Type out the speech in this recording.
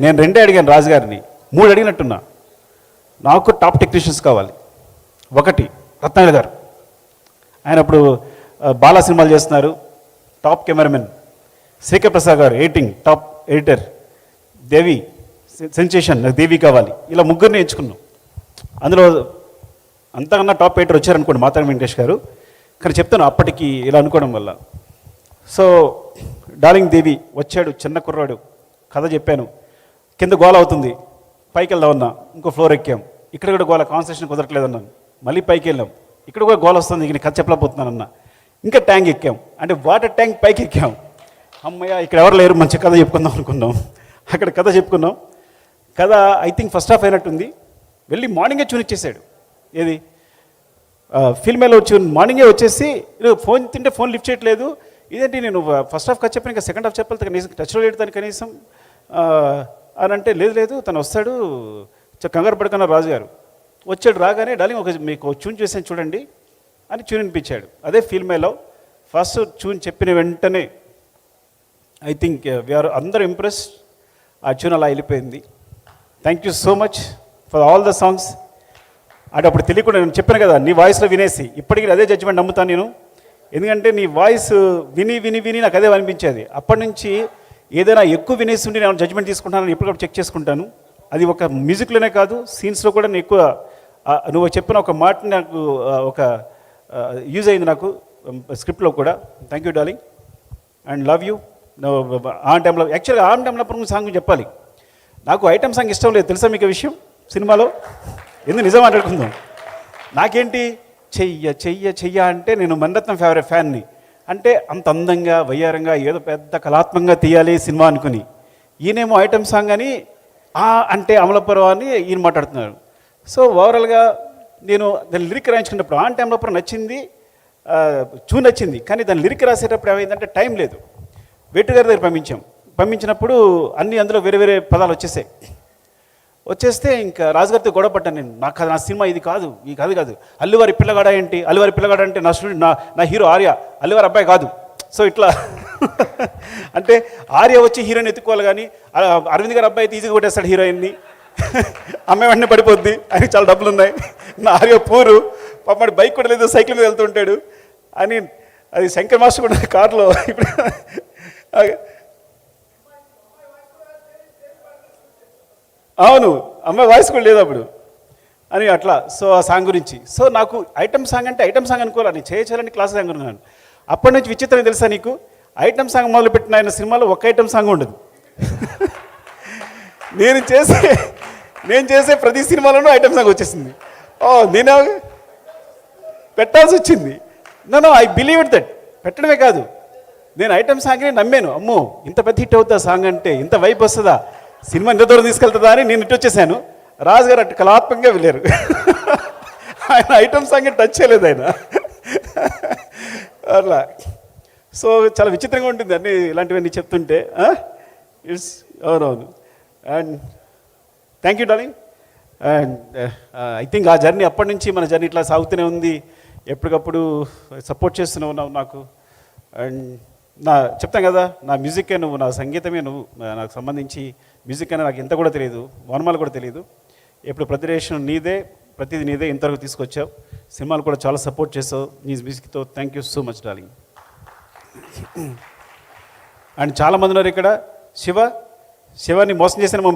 నేను రెండే అడిగాను రాజుగారిని, 3 అడిగినట్టున్నా. నాకు టాప్ టెక్నీషియన్స్ కావాలి. ఒకటి రత్నాకర్ గారు, ఆయన ఇప్పుడు బాలా సినిమాలు చేస్తున్నారు, టాప్ కెమెరామెన్. శ్రీకర్ ప్రసాద్ గారు ఎడిటింగ్, టాప్ ఎడిటర్. దేవి సెన్సేషన్, నాకు దేవి కావాలి. ఇలా ముగ్గురిని ఎంచుకున్నాం. అందులో అంతకన్నా టాప్ ఎడిటర్ వచ్చారనుకోండి మాతారి వెంకటేష్ గారు. కానీ చెప్తాను అప్పటికి ఇలా అనుకోవడం వల్ల. సో డార్లింగ్ దేవి వచ్చాడు, చిన్న కుర్రాడు. కథ చెప్పాను, కింద గోల అవుతుంది, పైకి వెళ్దామన్నా, ఇంకో ఫ్లోర్ ఎక్కాం. ఇక్కడ కూడా గోల, కాన్సన్ట్రేషన్ కుదరట్లేదన్నాను. మళ్ళీ పైకి వెళ్ళాం, ఇక్కడ కూడా గోల వస్తుంది, ఇక కథ చెప్పలేకపోతున్నానన్నా. ఇంకా ట్యాంక్ ఎక్కాం, అంటే వాటర్ ట్యాంక్ పైకి ఎక్కాం. అమ్మయ్య ఇక్కడ ఎవరు లేరు, మంచి కథ చెప్పుకుందాం అనుకున్నాం. అక్కడ కథ చెప్పుకున్నాం. కథ ఐ థింక్ ఫస్ట్ హాఫ్ అయినట్టుంది. వెళ్ళి మార్నింగే చూనిచ్చేసాడు. ఏది ఫిల్మేలో వచ్చి మార్నింగే వచ్చేసి ఫోన్ తింటే ఫోన్ లిఫ్ట్ చేయట్లేదు. ఇదేంటి నేను ఫస్ట్ హాఫ్ కథ చెప్పాను, ఇంకా సెకండ్ హాఫ్ చెప్పాలి కనీసం, టచ్లో లేడు తను కనీసం అని అంటే, లేదు తను వస్తాడు, కంగారు పడుకున్న రాజుగారు వచ్చాడు. రాగానే డార్లింగ్ ఒక మీకు ట్యూన్ చేసాను చూడండి అని ట్యూన్ వినిపించాడు. అదే ఫిల్మేలో ఫస్ట్ ట్యూన్ చెప్పిన వెంటనే ఐ థింక్ వీఆర్ అందరూ ఇంప్రెస్. ఆ ట్యూన్ అలా వెళ్ళిపోయింది. Thank you so much for all the songs. అంటే అప్పుడు తెలియకుండా నేను చెప్పాను కదా, నీ వాయిస్లో వినేసి ఇప్పటికీ అదే జడ్జిమెంట్ నమ్ముతాను నేను. ఎందుకంటే నీ వాయిస్ విని విని విని నాకు అదే అనిపించేది. అప్పటి నుంచి ఏదైనా ఎక్కువ వినేసి ఉండి నేను జడ్జిమెంట్ తీసుకుంటానని ఎప్పటికప్పుడు చెక్ చేసుకుంటాను. అది ఒక మ్యూజిక్లోనే కాదు, సీన్స్లో కూడా నేను ఎక్కువ నువ్వు చెప్పిన ఒక మాట నాకు ఒక యూజ్ అయింది నాకు స్క్రిప్ట్లో కూడా. Thank you darling and love you. ఆ టైంలో యాక్చువల్గా ఆ టైంలో సాంగ్ చెప్పాలి. నాకు ఐటమ్ సాంగ్ ఇష్టం లేదు, తెలుసా మీకు విషయం సినిమాలో? ఎందుకు నిజం మాట్లాడుకుందాం. నాకేంటి చెయ్య చెయ్య చెయ్య అంటే నేను మణిరత్నం ఫేవరెట్ ఫ్యాన్ని. అంటే అంత అందంగా వయ్యారంగా ఏదో పెద్ద కళాత్మకంగా తీయాలి సినిమా అనుకుని, ఈయనేమో ఐటమ్ సాంగ్ అని అంటే అమలాపురం అని ఈయన మాట్లాడుతున్నారు. సో ఓవరాల్గా నేను దాని లిరిక్ రాయించుకున్నప్పుడు ఆన్ అమలాపురం నచ్చింది, చూన్ నచ్చింది. కానీ దాని లిరిక్ రాసేటప్పుడు ఏమైందంటే టైం లేదు. వేటు గారి దగ్గర పంపించినప్పుడు అన్నీ అందులో వేరే వేరే పదాలు వచ్చేస్తే ఇంకా రాజుగారితో గొడవ పడ్డాను నేను. నాకు నా సినిమా ఇది కాదు, ఈ కాదు కాదు. అల్లువారి పిల్లగాడ ఏంటి, అల్లువారి పిల్లగాడ అంటే నా స్టూడెంట్, నా హీరో ఆర్య, అల్లువారి అబ్బాయి కాదు. సో ఇట్లా అంటే ఆర్య వచ్చి హీరోయిన్ ఎత్తుకోవాలి, కానీ అరవింద్ గారి అబ్బాయి అయితే ఈజీగా కొట్టేస్తాడు హీరోయిన్ని. అమ్మాయి వెంటనే పడిపోద్ది, ఆయనకి చాలా డబ్బులు ఉన్నాయి. నా ఆర్య పూరు పాపడి బైక్ కూడా లేదు, సైకిల్ మీద వెళ్తుంటాడు అని. అది శంకర్ మాస్టర్ కూడా కారులో ఇప్పుడు అవును, అమ్మాయి వాయిస్ కూడా లేదు అప్పుడు అని అట్లా. సో ఆ సాంగ్ గురించి. సో నాకు ఐటమ్ సాంగ్ అంటే ఐటమ్ సాంగ్ అనుకోవాలి, నేను చేయాలని క్లాస్ సాంగ్ అనుకున్నాను. అప్పటి నుంచి విచిత్రం తెలుసా నీకు, ఐటమ్ సాంగ్ మొదలుపెట్టిన ఆయన సినిమాలో ఒక్క ఐటమ్ సాంగ్ ఉండదు. నేను చేసే ప్రతి సినిమాలోనూ ఐటమ్ సాంగ్ వచ్చేసింది. నేను పెట్టాల్సి వచ్చింది. No I believe it that. పెట్టడమే కాదు, నేను ఐటమ్ సాంగ్ని నమ్మాను. అమ్మో ఇంత పెద్ద హిట్ అవుతుందా సాంగ్ అంటే, ఇంత వైపు వస్తుందా, సినిమా ఇంత దూరం తీసుకెళ్తుందా అని నేను ఇటు వచ్చేసాను. రాజుగారు అటు కళాత్మకంగా వెళ్ళారు. ఆయన ఐటమ్ సాంగ్ టచ్ చేయలేదు ఆయన అట్లా. సో చాలా విచిత్రంగా ఉంటుంది అన్నీ ఇలాంటివన్నీ చెప్తుంటే. ఇట్స్ అవునవును. And thank you darling. And I think ఆ జర్నీ అప్పటి నుంచి మన జర్నీ ఇట్లా సాగుతూనే ఉంది. ఎప్పటికప్పుడు సపోర్ట్ చేస్తూనే ఉన్నావు నాకు. అండ్ చెప్తాను కదా, నా మ్యూజిక్కే నువ్వు, నా సంగీతమే నువ్వు. నాకు సంబంధించి మ్యూజిక్ అనేది నాకు ఎంత కూడా తెలియదు, వర్ణమాలు కూడా తెలియదు. ఎప్పుడు ప్రతిరేషన్ నీదే, ప్రతిదీ నీదే, ఇంతవరకు తీసుకొచ్చావు. సినిమాలు కూడా చాలా సపోర్ట్ చేసావు నీ మ్యూజిక్తో. Thank you so much darling. And చాలామంది ఉన్నారు ఇక్కడ. శివని మోసం చేసిన